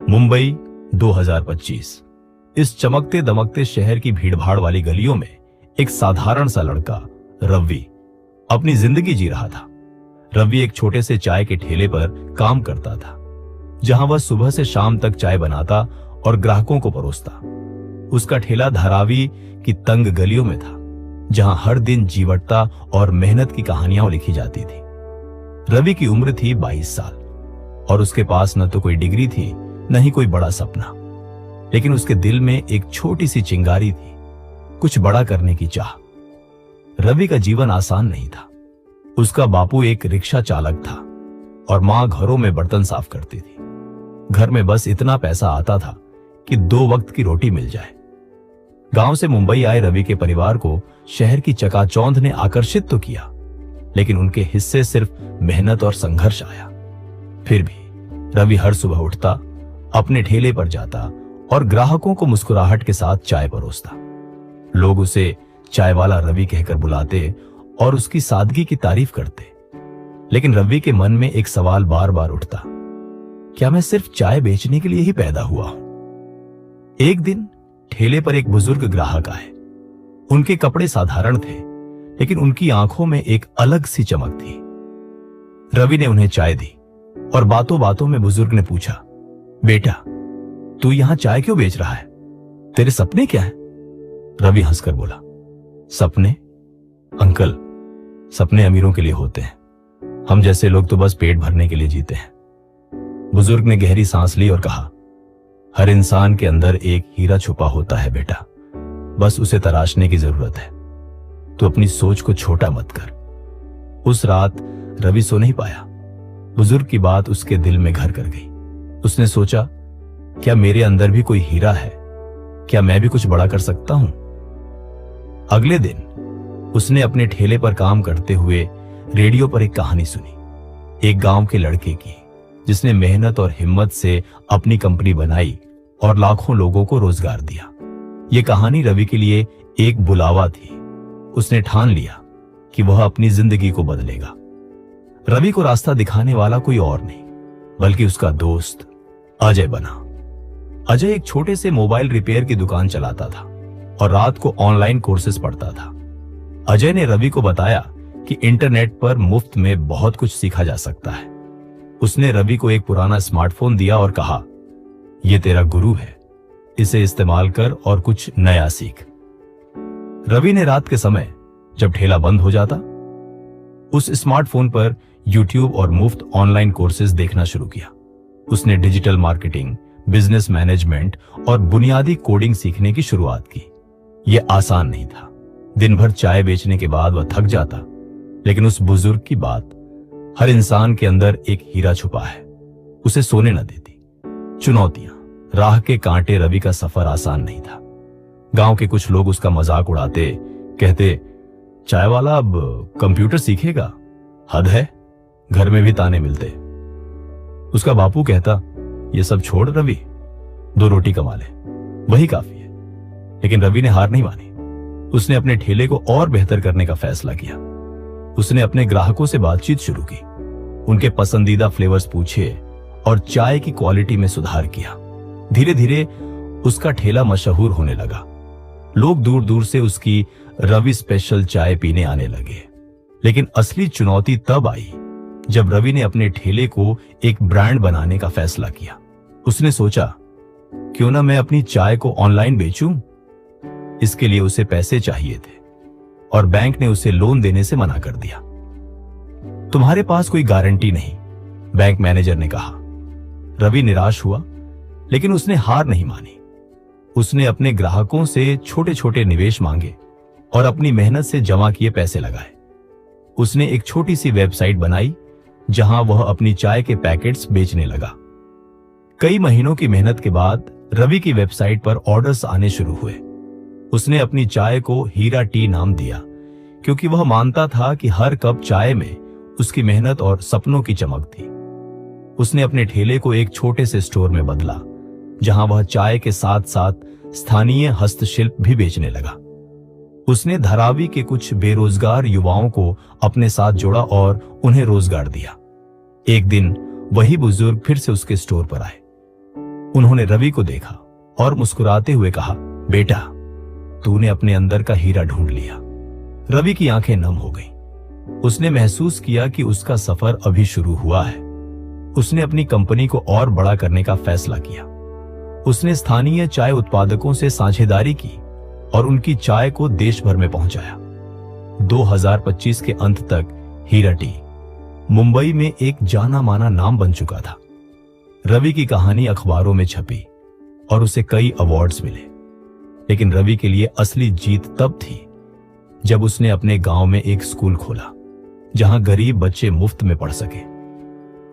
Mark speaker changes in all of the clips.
Speaker 1: मुंबई 2025। इस चमकते दमकते शहर की भीड़भाड़ वाली गलियों में एक साधारण सा लड़का रवि अपनी जिंदगी जी रहा था। रवि एक छोटे से चाय के ठेले पर काम करता था, जहां वह सुबह से शाम तक चाय बनाता और ग्राहकों को परोसता। उसका ठेला धारावी की तंग गलियों में था, जहां हर दिन जीवटता और मेहनत की कहानियां लिखी जाती थी। रवि की उम्र थी 22 साल और उसके पास न तो कोई डिग्री थी, न ही कोई बड़ा सपना, लेकिन उसके दिल में एक छोटी सी चिंगारी थी, कुछ बड़ा करने की चाह। रवि का जीवन आसान नहीं था। उसका बापू एक रिक्शा चालक था और मां घरों में बर्तन साफ करती थी। घर में बस इतना पैसा आता था कि 2 वक्त की रोटी मिल जाए। गांव से मुंबई आए रवि के परिवार को शहर की चकाचौंध ने आकर्षित तो किया, लेकिन उनके हिस्से सिर्फ मेहनत और संघर्ष आया। फिर भी रवि हर सुबह उठता, अपने ठेले पर जाता और ग्राहकों को मुस्कुराहट के साथ चाय परोसता। लोग उसे चाय वाला रवि कहकर बुलाते और उसकी सादगी की तारीफ करते। लेकिन रवि के मन में एक सवाल बार बार उठता, क्या मैं सिर्फ चाय बेचने के लिए ही पैदा हुआ हूं? एक दिन ठेले पर एक बुजुर्ग ग्राहक आए। उनके कपड़े साधारण थे, लेकिन उनकी आंखों में एक अलग सी चमक थी। रवि ने उन्हें चाय दी और बातों बातों में बुजुर्ग ने पूछा, बेटा, तू यहां चाय क्यों बेच रहा है? तेरे सपने क्या है? रवि हंसकर बोला, सपने? अंकल, सपने अमीरों के लिए होते हैं। हम जैसे लोग तो बस पेट भरने के लिए जीते हैं। बुजुर्ग ने गहरी सांस ली और कहा, हर इंसान के अंदर एक हीरा छुपा होता है बेटा, बस उसे तराशने की जरूरत है। तू अपनी सोच को छोटा मत कर। उस रात रवि सो नहीं पाया। बुजुर्ग की बात उसके दिल में घर कर गई। उसने सोचा, क्या मेरे अंदर भी कोई हीरा है? क्या मैं भी कुछ बड़ा कर सकता हूं? अगले दिन उसने अपने ठेले पर काम करते हुए रेडियो पर एक कहानी सुनी, एक गांव के लड़के की, जिसने मेहनत और हिम्मत से अपनी कंपनी बनाई और लाखों लोगों को रोजगार दिया। यह कहानी रवि के लिए एक बुलावा थी। उसने ठान लिया कि वह अपनी जिंदगी को बदलेगा। रवि को रास्ता दिखाने वाला कोई और नहीं, बल्कि उसका दोस्त अजय बना। अजय एक छोटे से मोबाइल रिपेयर की दुकान चलाता था और रात को ऑनलाइन कोर्सेज पढ़ता था। अजय ने रवि को बताया कि इंटरनेट पर मुफ्त में बहुत कुछ सीखा जा सकता है। उसने रवि को एक पुराना स्मार्टफोन दिया और कहा, यह तेरा गुरु है, इसे इस्तेमाल कर और कुछ नया सीख। रवि ने रात के समय जब ठेला बंद हो जाता, उस स्मार्टफोन पर यूट्यूब और मुफ्त ऑनलाइन कोर्सेज देखना शुरू किया। उसने डिजिटल मार्केटिंग, बिजनेस मैनेजमेंट और बुनियादी कोडिंग सीखने की शुरुआत की। यह आसान नहीं था। दिन भर चाय बेचने के बाद वह थक जाता, लेकिन उस बुजुर्ग की बात, हर इंसान के अंदर एक हीरा छुपा है, उसे सोने न देती। चुनौतियां, राह के कांटे। रवि का सफर आसान नहीं था। गांव के कुछ लोग उसका मजाक उड़ाते, कहते, चाय वाला अब कंप्यूटर सीखेगा? हद है, घर में भी ताने मिलते। उसका बापू कहता, ये सब छोड़ रवि, 2 रोटी कमा ले, वही काफी है। लेकिन रवि ने हार नहीं मानी। उसने अपने ठेले को और बेहतर करने का फैसला किया। उसने अपने ग्राहकों से बातचीत शुरू की, उनके पसंदीदा फ्लेवर्स पूछे और चाय की क्वालिटी में सुधार किया। धीरे धीरे उसका ठेला मशहूर होने लगा। लोग दूर दूर से उसकी रवि स्पेशल चाय पीने आने लगे। लेकिन असली चुनौती तब आई जब रवि ने अपने ठेले को एक ब्रांड बनाने का फैसला किया। उसने सोचा, क्यों ना मैं अपनी चाय को ऑनलाइन बेचूं? इसके लिए उसे पैसे चाहिए थे और बैंक ने उसे लोन देने से मना कर दिया। तुम्हारे पास कोई गारंटी नहीं, बैंक मैनेजर ने कहा। रवि निराश हुआ, लेकिन उसने हार नहीं मानी। उसने अपने ग्राहकों से छोटे छोटे निवेश मांगे और अपनी मेहनत से जमा किए पैसे लगाए। उसने एक छोटी सी वेबसाइट बनाई, जहां वह अपनी चाय के पैकेट्स बेचने लगा। कई महीनों की मेहनत के बाद रवि की वेबसाइट पर ऑर्डर्स आने शुरू हुए। उसने अपनी चाय को हीरा टी नाम दिया, क्योंकि वह मानता था कि हर कप चाय में उसकी मेहनत और सपनों की चमक थी। उसने अपने ठेले को एक छोटे से स्टोर में बदला, जहां वह चाय के साथ साथ स्थानीय हस्तशिल्प भी बेचने लगा। उसने धारावी के कुछ बेरोजगार युवाओं को अपने साथ जोड़ा और उन्हें रोजगार दिया। एक दिन वही बुजुर्ग फिर से उसके स्टोर पर आए। उन्होंने रवि को देखा और मुस्कुराते हुए कहा, बेटा, तूने अपने अंदर का हीरा ढूंढ लिया। रवि की आंखें नम हो गईं। उसने महसूस किया कि उसका सफर अभी शुरू हुआ है। उसने अपनी कंपनी को और बड़ा करने का फैसला किया। उसने स्थानीय चाय उत्पादकों से साझेदारी की और उनकी चाय को देश भर में पहुंचाया। 2025 के अंत तक हीरा टी मुंबई में एक जाना माना नाम बन चुका था। रवि की कहानी अखबारों में छपी और उसे कई अवार्ड्स मिले। लेकिन रवि के लिए असली जीत तब थी जब उसने अपने गांव में एक स्कूल खोला जहां गरीब बच्चे मुफ्त में पढ़ सके।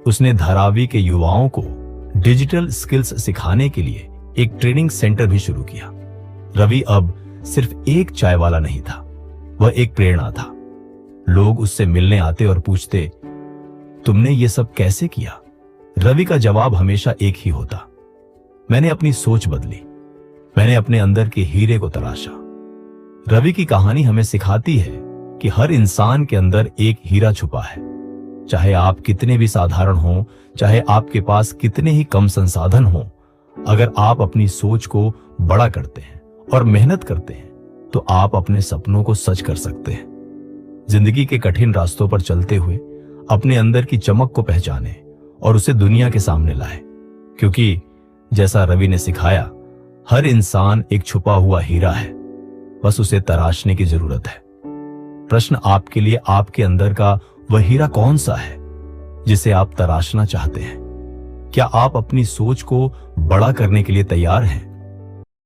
Speaker 1: उसने धारावी के युवाओं को डिजिटल स्किल्स सिखाने के लिए एक ट्रेनिंग सेंटर भी शुरू किया। रवि अब सिर्फ एक चाय वाला नहीं था, वह एक प्रेरणा था। लोग उससे मिलने आते और पूछते, तुमने ये सब कैसे किया? रवि का जवाब हमेशा एक ही होता, मैंने अपनी सोच बदली, मैंने अपने अंदर के हीरे को तराशा। रवि की कहानी हमें सिखाती है कि हर इंसान के अंदर एक हीरा छुपा है। चाहे आप कितने भी साधारण हों, चाहे आपके पास कितने ही कम संसाधन हों, अगर आप अपनी सोच को बड़ा करते हैं और मेहनत करते हैं तो आप अपने सपनों को सच कर सकते हैं। जिंदगी के कठिन रास्तों पर चलते हुए अपने अंदर की चमक को पहचानें और उसे दुनिया के सामने लाएं, क्योंकि जैसा रवि ने सिखाया, हर इंसान एक छुपा हुआ हीरा है, बस उसे तराशने की जरूरत है। प्रश्न आपके लिए, आपके अंदर का वह हीरा कौन सा है जिसे आप तराशना चाहते हैं? क्या आप अपनी सोच को बड़ा करने के लिए तैयार हैं?